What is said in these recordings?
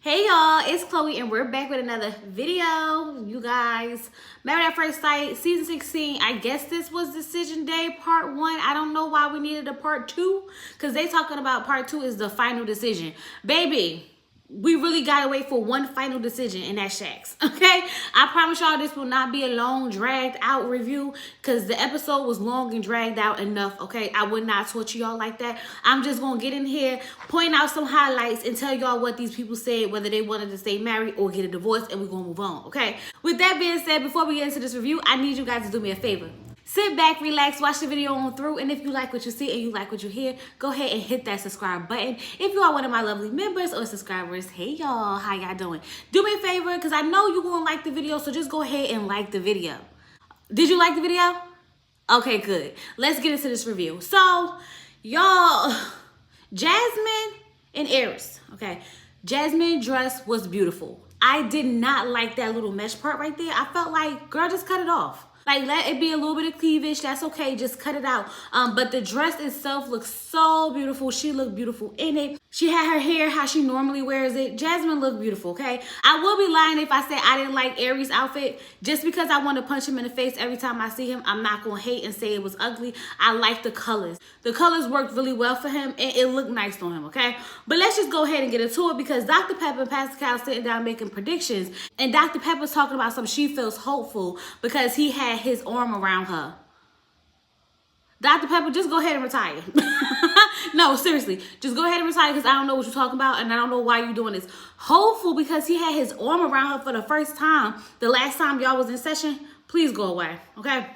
Hey y'all, it's Chloe and we're back with another video. You guys, Married at First Sight, season 16. I guess this was decision day part 1. I don't know why we needed a part 2 because they talking about part 2 is the final decision. Baby, we really gotta wait for one final decision, and that's Shaq's. Okay, I promise y'all this will not be a long dragged out review because the episode was long and dragged out enough. Okay, I would not torture y'all like that. I'm just gonna get in here, point out some highlights, and tell y'all what these people said, whether they wanted to stay married or get a divorce, and we're gonna move on. Okay, with that being said, before we get into this review, I need you guys to do me a favor. Sit back, relax, watch the video on through, and if you like what you see and you like what you hear, go ahead and hit that subscribe button. If you are one of my lovely members or subscribers, hey y'all, how y'all doing? Do me a favor, because I know you're going to like the video, so just go ahead and like the video. Did you like the video? Okay, good. Let's get into this review. So, y'all, Jasmine and Aries, okay? Jasmine's dress was beautiful. I did not like that little mesh part right there. I felt like, girl, just cut it off. Like, let it be a little bit of cleavage. That's okay. Just cut it out. But the dress itself looks so beautiful. She looked beautiful in it. She had her hair how she normally wears it. Jasmine looked beautiful, okay? I will be lying if I say I didn't like Aries' outfit. Just because I want to punch him in the face every time I see him, I'm not going to hate and say it was ugly. I like the colors. The colors worked really well for him, and it looked nice on him, okay? But let's just go ahead and get into it because Dr. Pepper and Pastor Cal sitting down making predictions, and Dr. Pepper's talking about something she feels hopeful because he had his arm around her. Dr. Pepper, just go ahead and retire. No, seriously, just go ahead and retire because I don't know what you're talking about and I don't know why you're doing this. Hopeful because he had his arm around her for the first time. The last time y'all was in session, please go away, okay?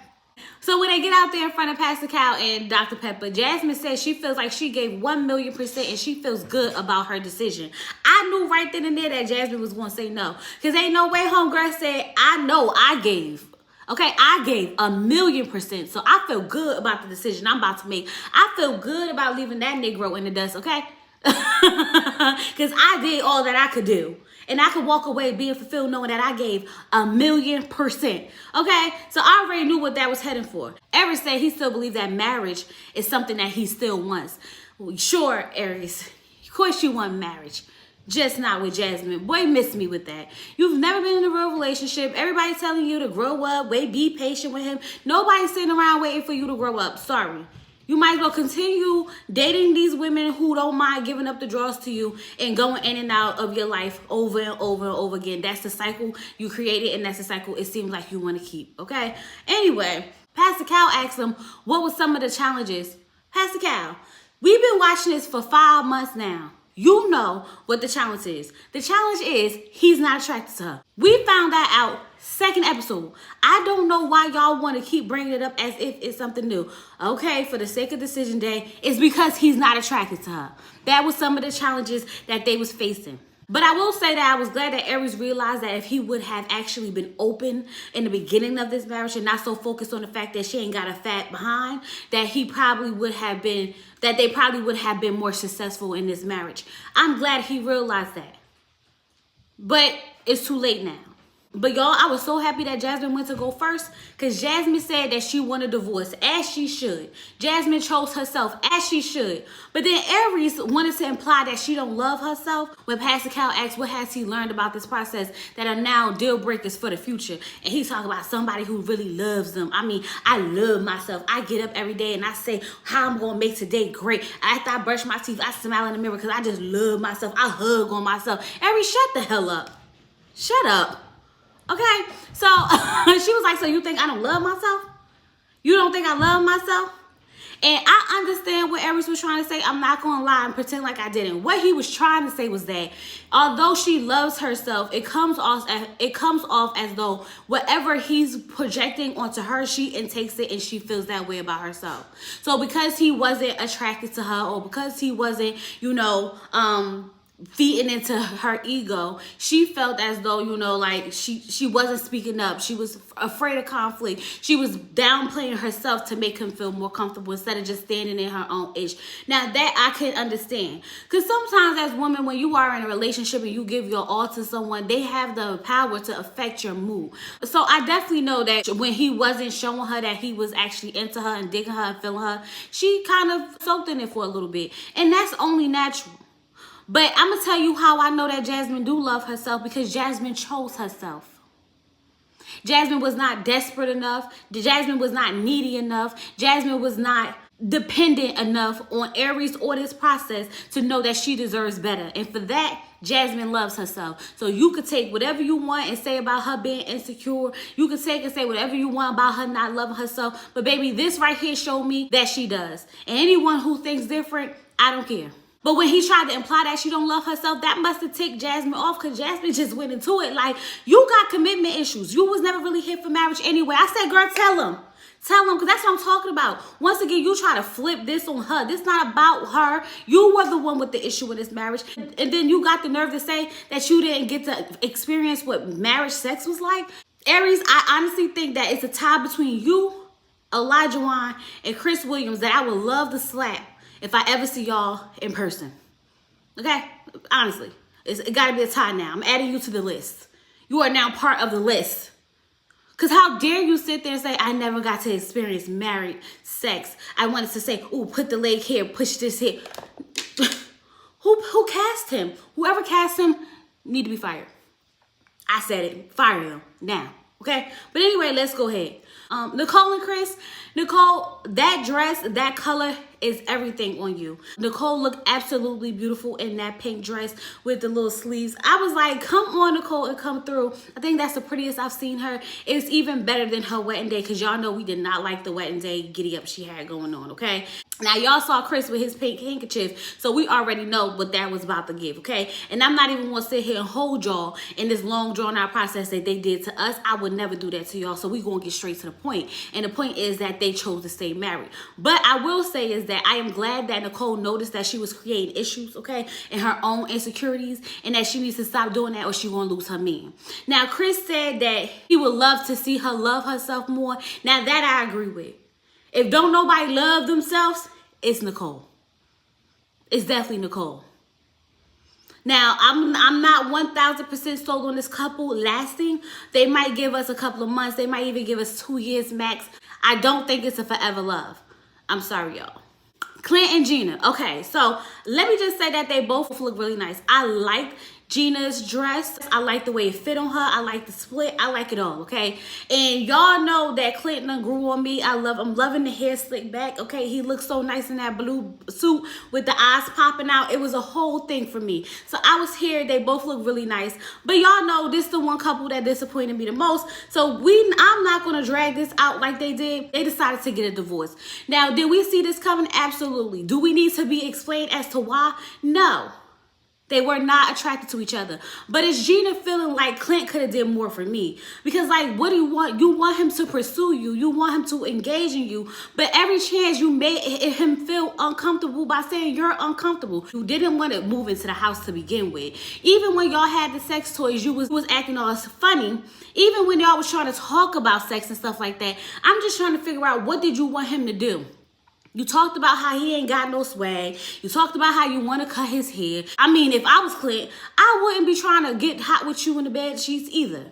So when they get out there in front of Pastor Cal and Dr. Pepper, Jasmine says she feels like she gave 1,000,000% and she feels good about her decision. I knew right then and there that Jasmine was going to say no because ain't no way homegirl said, I know I gave. Okay, I gave 1,000,000%. So I feel good about the decision I'm about to make. I feel good about leaving that Negro in the dust, okay? Because I did all that I could do. And I could walk away being fulfilled knowing that I gave 1,000,000%. Okay? So I already knew what that was heading for. Aries said he still believes that marriage is something that he still wants. Well, sure, Aries. Of course you want marriage. Just not with Jasmine. Boy, miss me with that. You've never been in a real relationship. Everybody's telling you to grow up. Wait, be patient with him. Nobody's sitting around waiting for you to grow up. Sorry. You might as well continue dating these women who don't mind giving up the draws to you and going in and out of your life over and over and over again. That's the cycle you created, and that's the cycle it seems like you want to keep, okay? Anyway, Pastor Cal asked him, what were some of the challenges? Pastor Cal, we've been watching this for 5 months now. You know what the challenge is. The challenge is he's not attracted to her. We found that out second episode. I don't know why y'all want to keep bringing it up as if it's something new. Okay, for the sake of decision day, it's because he's not attracted to her. That was some of the challenges that they was facing. But I will say that I was glad that Aries realized that if he would have actually been open in the beginning of this marriage and not so focused on the fact that she ain't got a fat behind, that he probably would have been, that they probably would have been more successful in this marriage. I'm glad he realized that. But it's too late now. But y'all, I was so happy that Jasmine went to go first because Jasmine said that she wanted a divorce, as she should. Jasmine chose herself, as she should. But then Aries wanted to imply that she don't love herself when Pastor Cal asked what has he learned about this process that are now deal breakers for the future. And he's talking about somebody who really loves them. I mean, I love myself. I get up every day and I say how I'm going to make today great. After I brush my teeth, I smile in the mirror because I just love myself. I hug on myself. Aries, shut the hell up. Shut up. Okay, so she was like, so you think I don't love myself? You don't think I love myself? And I understand what Aries was trying to say. I'm not going to lie and pretend like I didn't. What he was trying to say was that although she loves herself, it comes off as though whatever he's projecting onto her, she intakes it and she feels that way about herself. So because he wasn't attracted to her or because he wasn't, feeding into her ego, she felt as though, like she wasn't speaking up. She was afraid of conflict. She was downplaying herself to make him feel more comfortable instead of just standing in her own ish. Now that I can understand, because sometimes as women, when you are in a relationship and you give your all to someone, they have the power to affect your mood. So I definitely know that when he wasn't showing her that he was actually into her and digging her and feeling her, she kind of soaked in it for a little bit, and that's only natural. But I'm going to tell you how I know that Jasmine do love herself, because Jasmine chose herself. Jasmine was not desperate enough. Jasmine was not needy enough. Jasmine was not dependent enough on Aries or this process to know that she deserves better. And for that, Jasmine loves herself. So you could take whatever you want and say about her being insecure. You could take and say whatever you want about her not loving herself. But baby, this right here showed me that she does. And anyone who thinks different, I don't care. But when he tried to imply that she don't love herself, that must have ticked Jasmine off, because Jasmine just went into it like, you got commitment issues. You was never really hit for marriage anyway. I said, girl, tell him. Tell him, because that's what I'm talking about. Once again, you try to flip this on her. This not about her. You were the one with the issue with this marriage. And then you got the nerve to say that you didn't get to experience what marriage sex was like. Aries, I honestly think that it's a tie between you, Elijah Wan, and Chris Williams that I would love to slap if I ever see y'all in person. Okay? Honestly. It got to be a tie now. I'm adding you to the list. You are now part of the list. Because how dare you sit there and say, I never got to experience married sex. I wanted to say, ooh, put the leg here, push this here. Who cast him? Whoever cast him need to be fired. I said it. Fire them now. Okay? But anyway, let's go ahead. Nicole and Chris. Nicole, that dress, that color is everything on you. Nicole looked absolutely beautiful in that pink dress with the little sleeves. I was like, come on, Nicole, and come through. I think that's the prettiest I've seen her. It's even better than her wedding day, because y'all know we did not like the wedding day giddy up she had going on, okay? Now, y'all saw Chris with his pink handkerchief, so we already know what that was about to give, okay? And I'm not even going to sit here and hold y'all in this long, drawn-out process that they did to us. I would never do that to y'all, so we're going to get straight to the point. And the point is that they chose to stay married. But I will say is that I am glad that Nicole noticed that she was creating issues, okay, and her own insecurities, and that she needs to stop doing that or she won't lose her man. Now, Chris said that he would love to see her love herself more. Now, that I agree with. If don't nobody love themselves, it's Nicole. It's definitely Nicole. Now, I'm not 1,000% sold on this couple lasting. They might give us a couple of months. They might even give us 2 years max. I don't think it's a forever love. I'm sorry, y'all. Clint and Gina. Okay, so let me just say that they both look really nice. I like Gina's dress. I like the way it fit on her. I like the split. I like it all, okay? And y'all know that Clint done grew on me. I'm loving the hair slicked back, okay? He looks so nice in that blue suit with the eyes popping out. It was a whole thing for me. So I was here. They both look really nice. But y'all know this is the one couple that disappointed me the most. So I'm not going to drag this out like they did. They decided to get a divorce. Now, did we see this coming? Absolutely. Do we need to be explained as to why? No. They were not attracted to each other. But is Gina feeling like Clint could have did more for me? Because, like, what do you want? You want him to pursue you. You want him to engage in you. But every chance you made him feel uncomfortable by saying you're uncomfortable. You didn't want to move into the house to begin with. Even when y'all had the sex toys, you was acting all funny. Even when y'all was trying to talk about sex and stuff like that. I'm just trying to figure out, what did you want him to do? You talked about how he ain't got no swag. You talked about how you want to cut his hair. I mean, if I was Clint, I wouldn't be trying to get hot with you in the bed sheets either.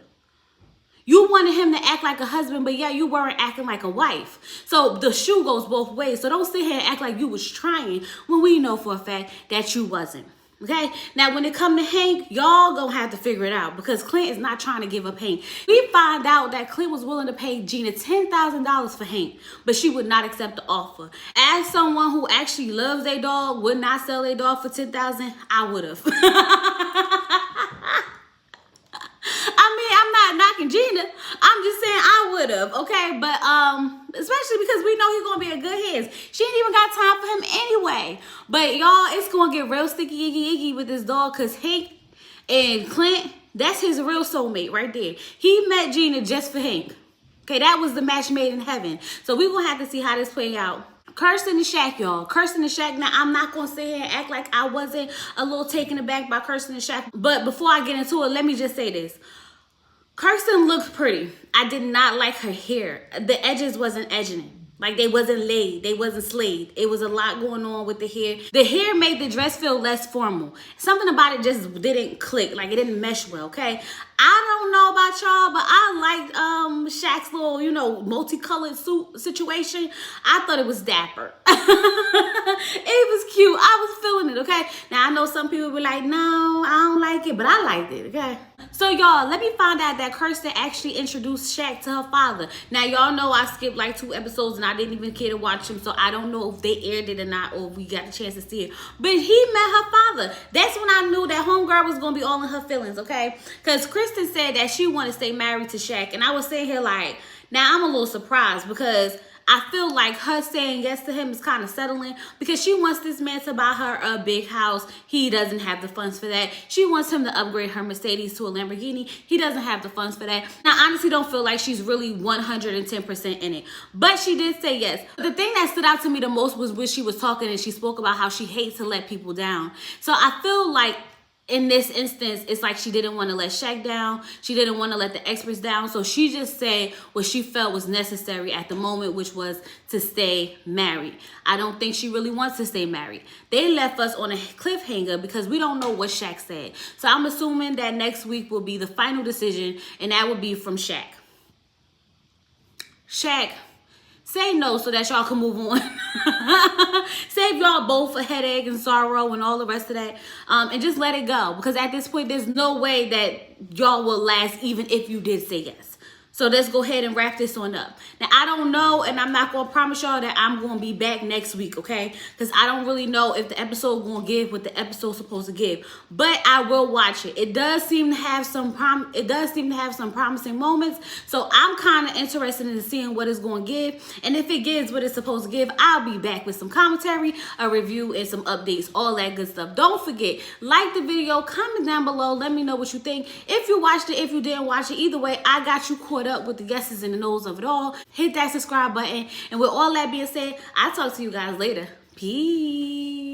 You wanted him to act like a husband, but yeah, you weren't acting like a wife. So the shoe goes both ways. So don't sit here and act like you was trying when we know for a fact that you wasn't. Okay, now when it come to Hank, y'all gonna have to figure it out, because Clint is not trying to give up Hank. We find out that Clint was willing to pay Gina $10,000 for Hank, but she would not accept the offer. As someone who actually loves their dog, would not sell their dog for $10,000, I would have. I mean, I'm not knocking Gina. I'm just saying I would have, okay? But especially because we know he's gonna be in good hands. She ain't even got time for him anyway. But y'all, it's gonna get real sticky iggy with this dog, because Hank and Clint, that's his real soulmate right there. He met Gina just for Hank. Okay, that was the match made in heaven. So we're gonna have to see how this play out. Kirsten and Shaq, y'all. Kirsten and Shaq. Now, I'm not going to sit here and act like I wasn't a little taken aback by Kirsten and Shaq. But before I get into it, let me just say this. Kirsten looked pretty. I did not like her hair. The edges wasn't edging. Like, they wasn't laid. They wasn't slayed. It was a lot going on with the hair. The hair made the dress feel less formal. Something about it just didn't click. Like, it didn't mesh well, okay? I don't know about y'all, but I liked Shaq's little, you know, multicolored suit situation. I thought it was dapper. It was cute. I was feeling it, okay? Now, I know some people be like, no, I don't like it, but I liked it, okay? So, y'all, let me find out that Kirsten actually introduced Shaq to her father. Now, y'all know I skipped like 2 episodes and I didn't even care to watch them, so I don't know if they aired it or not, or if we got the chance to see it. But he met her father. That's when I knew that homegirl was going to be all in her feelings, okay? Because Kristen said that she wanted to stay married to Shaq, and I was sitting here like, now I'm a little surprised because I feel like her saying yes to him is kind of settling because she wants this man to buy her a big house. He doesn't have the funds for that. She wants him to upgrade her Mercedes to a Lamborghini. He doesn't have the funds for that. Now, I honestly don't feel like she's really 110% in it, but she did say yes. The thing that stood out to me the most was when she was talking and she spoke about how she hates to let people down. So I feel like in this instance, it's like she didn't want to let Shaq down. She didn't want to let the experts down. So she just said what she felt was necessary at the moment, which was to stay married. I don't think she really wants to stay married. They left us on a cliffhanger because we don't know what Shaq said. So I'm assuming that next week will be the final decision, and that would be from Shaq. Shaq, say no so that y'all can move on. Save y'all both a headache and sorrow and all the rest of that. And just let it go. Because at this point, there's no way that y'all will last even if you did say yes. So let's go ahead and wrap this on up. Now, I don't know, and I'm not going to promise y'all that I'm going to be back next week, okay? Because I don't really know if the episode going to give what the episode's supposed to give. But I will watch it. It does seem to have some promising moments. So I'm kind of interested in seeing what it's going to give. And if it gives what it's supposed to give, I'll be back with some commentary, a review, and some updates, all that good stuff. Don't forget, like the video, comment down below, let me know what you think. If you watched it, if you didn't watch it, either way, I got you caught up with the yeses and the nos of it all. Hit that subscribe button, and with all that being said, I'll talk to you guys later. Peace.